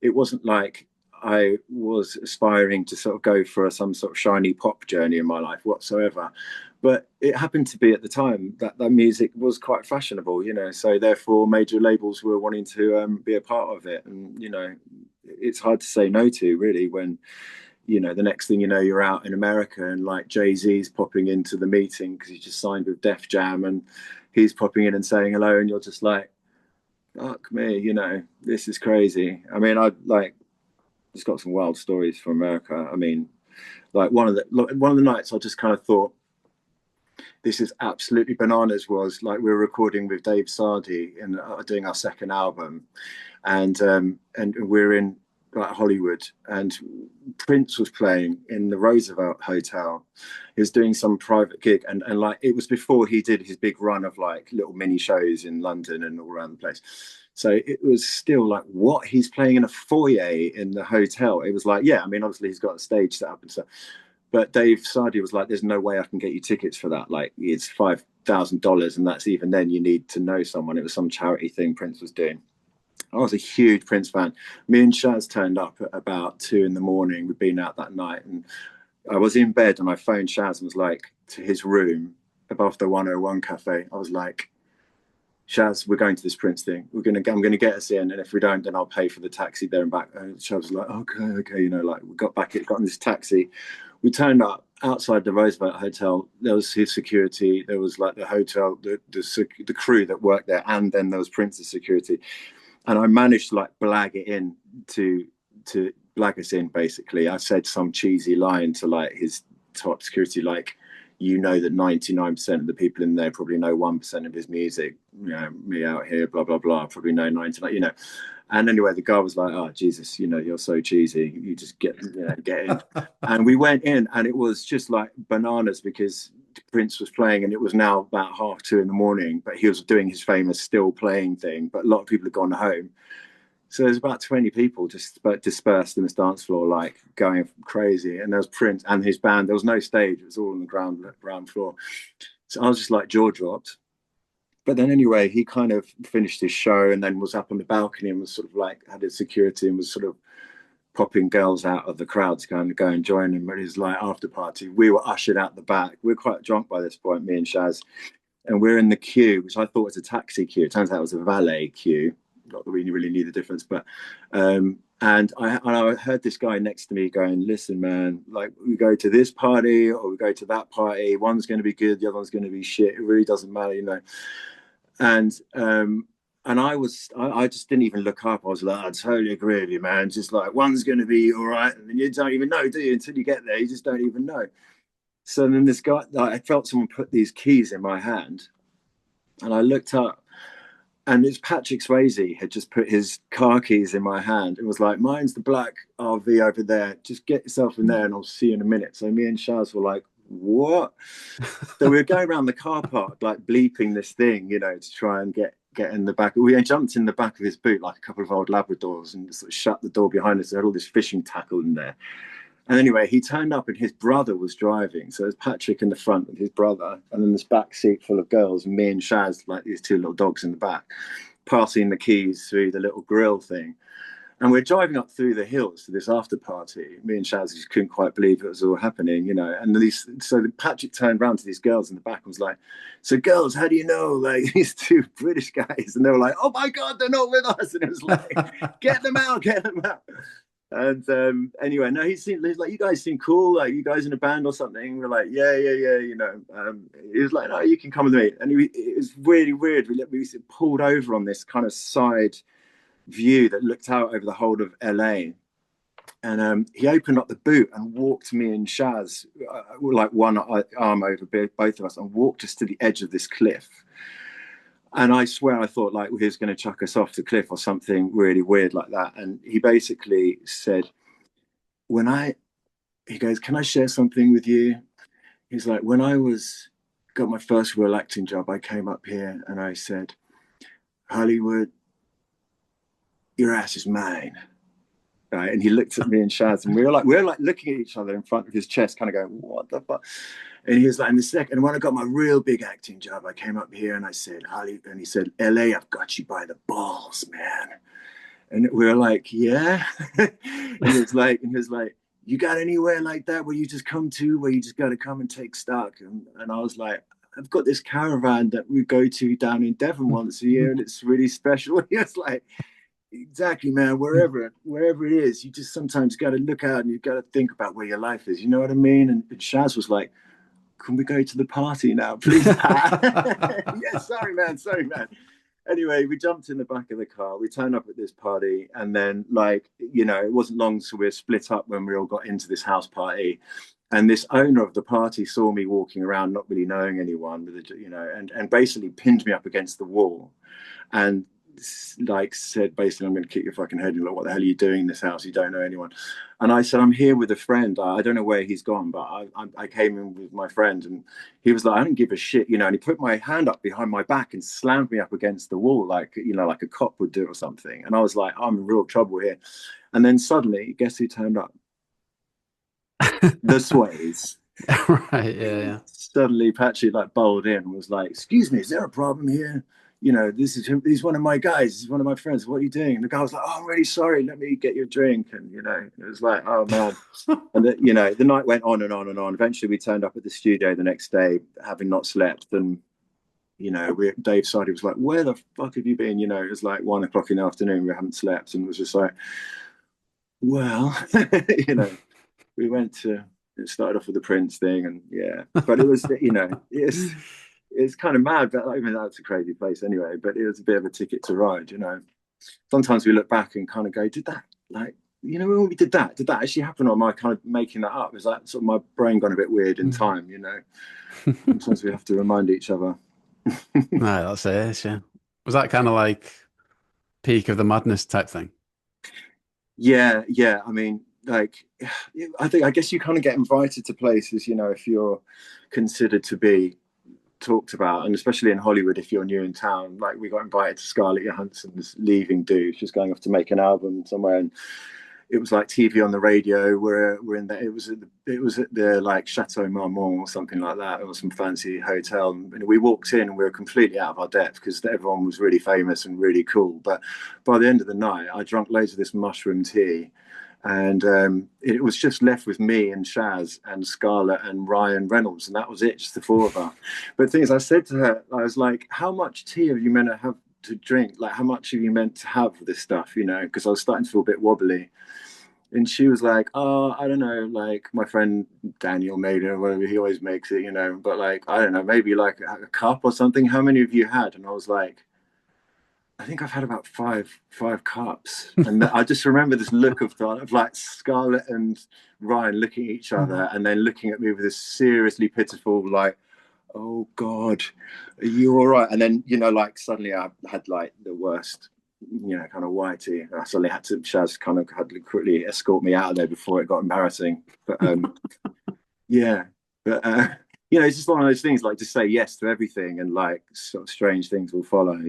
it wasn't like I was aspiring to sort of go for some sort of shiny pop journey in my life whatsoever. But it happened to be at the time that that music was quite fashionable, you know. So therefore, major labels were wanting to be a part of it, and you know, it's hard to say no to really when you know the next thing you know you're out in America and like Jay-Z's popping into the meeting because he just signed with Def Jam and he's popping in and saying hello, and you're just like, fuck me, you know, this is crazy. I mean, I like just got some wild stories from America. I mean, like one of the nights I just kind of thought this is absolutely bananas was like we were recording with Dave Sardi and doing our second album, and we're in like Hollywood, and Prince was playing in the Roosevelt Hotel. He was doing some private gig, and like it was before he did his big run of like little mini shows in London and all around the place. So it was still like, what? He's playing in a foyer in the hotel. It was like, yeah, I mean, obviously he's got a stage set up and stuff. But Dave Sardi was like, "There's no way I can get you tickets for that. Like, it's $5,000, and that's even then you need to know someone." It was some charity thing Prince was doing. I was a huge Prince fan. Me and Shaz turned up at about 2 in the morning. We'd been out that night, and I was in bed, and I phoned Shaz and was like to his room above the 101 cafe. I was like, Shaz, we're going to this Prince thing. I'm gonna get us in, and if we don't, then I'll pay for the taxi there and back. And Shaz was like, okay, you know, like we got in this taxi. We turned up outside the Roosevelt Hotel. There was his security. There was like the hotel, the crew that worked there, and then there was Prince's security. And I managed to like blag it in to blag us in. Basically, I said some cheesy line to like his top security, like, you know that 99% of the people in there probably know 1% of his music. You know, me out here, blah blah blah, probably know 99. You know, and anyway, the guy was like, "Oh Jesus, you know, you're so cheesy. You just get in." And we went in, and it was just like bananas because Prince was playing, and it was now about 2:30 in the morning. But he was doing his famous still playing thing. But a lot of people had gone home, so there's about 20 people just dispersed in this dance floor, like going crazy. And there was Prince and his band. There was no stage; it was all on the ground floor. So I was just like jaw dropped. But then anyway, he kind of finished his show and then was up on the balcony and was sort of like had his security and was sort of popping girls out of the crowd to go and join him at his like after party. We were ushered out the back. We were quite drunk by this point, me and Shaz, and we're in the queue, which I thought was a taxi queue. It turns out it was a valet queue. Not that we really knew the difference, but and I heard this guy next to me going, "Listen, man, like we go to this party or we go to that party. One's going to be good, the other one's going to be shit. It really doesn't matter, you know." And I just didn't even look up. I was like, I totally agree with you, man. Just like one's going to be all right, and you don't even know, do you? Until you get there, you just don't even know. So then this guy, like, I felt someone put these keys in my hand, and I looked up, and it's Patrick Swayze had just put his car keys in my hand and was like, "Mine's the black RV over there. Just get yourself in there, and I'll see you in a minute." So me and Shaz were like, "What?" So we were going around the car park, like bleeping this thing, you know, to try and get in the back. We jumped in the back of his boot like a couple of old Labradors and sort of shut the door behind us. There had all this fishing tackle in there. And anyway, he turned up and his brother was driving. So there's Patrick in the front with his brother, and then this back seat full of girls, and me and Shaz, like these two little dogs in the back, passing the keys through the little grill thing. And we're driving up through the hills to this after party. Me and Shaz just couldn't quite believe it was all happening, you know. And so Patrick turned around to these girls in the back and was like, "So girls, how do you know?" Like these two British guys, and they were like, "Oh my God, they're not with us!" And it was like, "Get them out, get them out!" And anyway, no, he's like, "You guys seem cool. Like you guys in a band or something?" We're like, "Yeah, yeah, yeah." You know, he was like, "No, you can come with me." And it was really weird. We pulled over on this kind of side view that looked out over the whole of LA. And he opened up the boot and walked me and Shaz, like one arm over both of us, and walked us to the edge of this cliff. And I swear I thought like he was going to chuck us off the cliff or something really weird like that. And he basically said, he goes, "Can I share something with you?" He's like, "When I got my first real acting job, I came up here and I said, 'Hollywood, your ass is mine.'" Right. And he looked at me and Shaz, and we were like looking at each other in front of his chest, kind of going, "What the fuck?" And he was like, and when I got my real big acting job, I came up here and I said, "Holly," and he said, "LA, I've got you by the balls, man." And we were like, yeah. And he was like, you got anywhere like that where you just come to, where you just got to come and take stock? And I was like, I've got this caravan that we go to down in Devon once a year, and it's really special. He was like, exactly, man. Wherever it is, you just sometimes got to look out and you got to think about where your life is. You know what I mean? And Shaz was like, can we go to the party now, please? Yeah, sorry, man. Sorry, man. Anyway, we jumped in the back of the car. We turned up at this party, and then, like, it wasn't long so we were split up when we all got into this house party. And this owner of the party saw me walking around, not really knowing anyone, and basically pinned me up against the wall, and like said basically, I'm going to kick your fucking head. You're like, what the hell are you doing in this house? You don't know anyone. And I said, I'm here with a friend. I don't know where he's gone, but I came in with my friend. And he was like, I don't give a shit, and he put my hand up behind my back and slammed me up against the wall, like, like a cop would do or something. And I was like, I'm in real trouble here. And then suddenly, guess who turned up? The Sways. Right, yeah, yeah. Suddenly Patrick like bowled in and was like, excuse me, is there a problem here? This is him, he's one of my guys, he's one of my friends. What are you doing? And the guy was like, oh, I'm really sorry, let me get you a drink. And it was like, oh man. And the night went on and on and on. Eventually we turned up at the studio the next day, having not slept. And Dave Sardi was like, where the fuck have you been? It was like 1 o'clock in the afternoon, we haven't slept. And it was just like, well, we went to, it started off with the Prince thing, and yeah, but it was, it's kind of mad, but I mean, that's a crazy place anyway, but it was a bit of a ticket to ride. Sometimes we look back and kind of go, did that, like, when we did that actually happen, or am I kind of making that up? Is that sort of my brain gone a bit weird in time? Sometimes we have to remind each other. No, that's it, yeah. Was that kind of like peak of the madness type thing? Yeah, yeah. I mean, like, I guess you kind of get invited to places, if you're considered to be talked about, and especially in Hollywood, if you're new in town. Like, we got invited to Scarlett Johansson's Leaving Do. She's going off to make an album somewhere, and it was like TV on the radio. We're in there. It was at the like Chateau Marmont or something like that. It was some fancy hotel, and we walked in and we were completely out of our depth because everyone was really famous and really cool. But by the end of the night, I drank loads of this mushroom tea, and it was just left with me and Shaz and Scarlett and Ryan Reynolds, and that was it, just the four of us. But the thing is, I said to her, I was like, how much tea have you meant to have to drink? Like, how much have you meant to have this stuff, because I was starting to feel a bit wobbly. And she was like, oh, I don't know, like, my friend Daniel made it or whatever, he always makes it, but like, I don't know, maybe like a cup or something. How many have you had? And I was like, I think I've had about five cups. And I just remember this look of like Scarlett and Ryan looking at each other and then looking at me with this seriously pitiful, like, oh God, are you all right? And then, like, suddenly I had like the worst, kind of whitey. I suddenly had to, Shaz kind of had to quickly escort me out of there before it got embarrassing. But yeah, but it's just one of those things, like, just say yes to everything, and like sort of strange things will follow.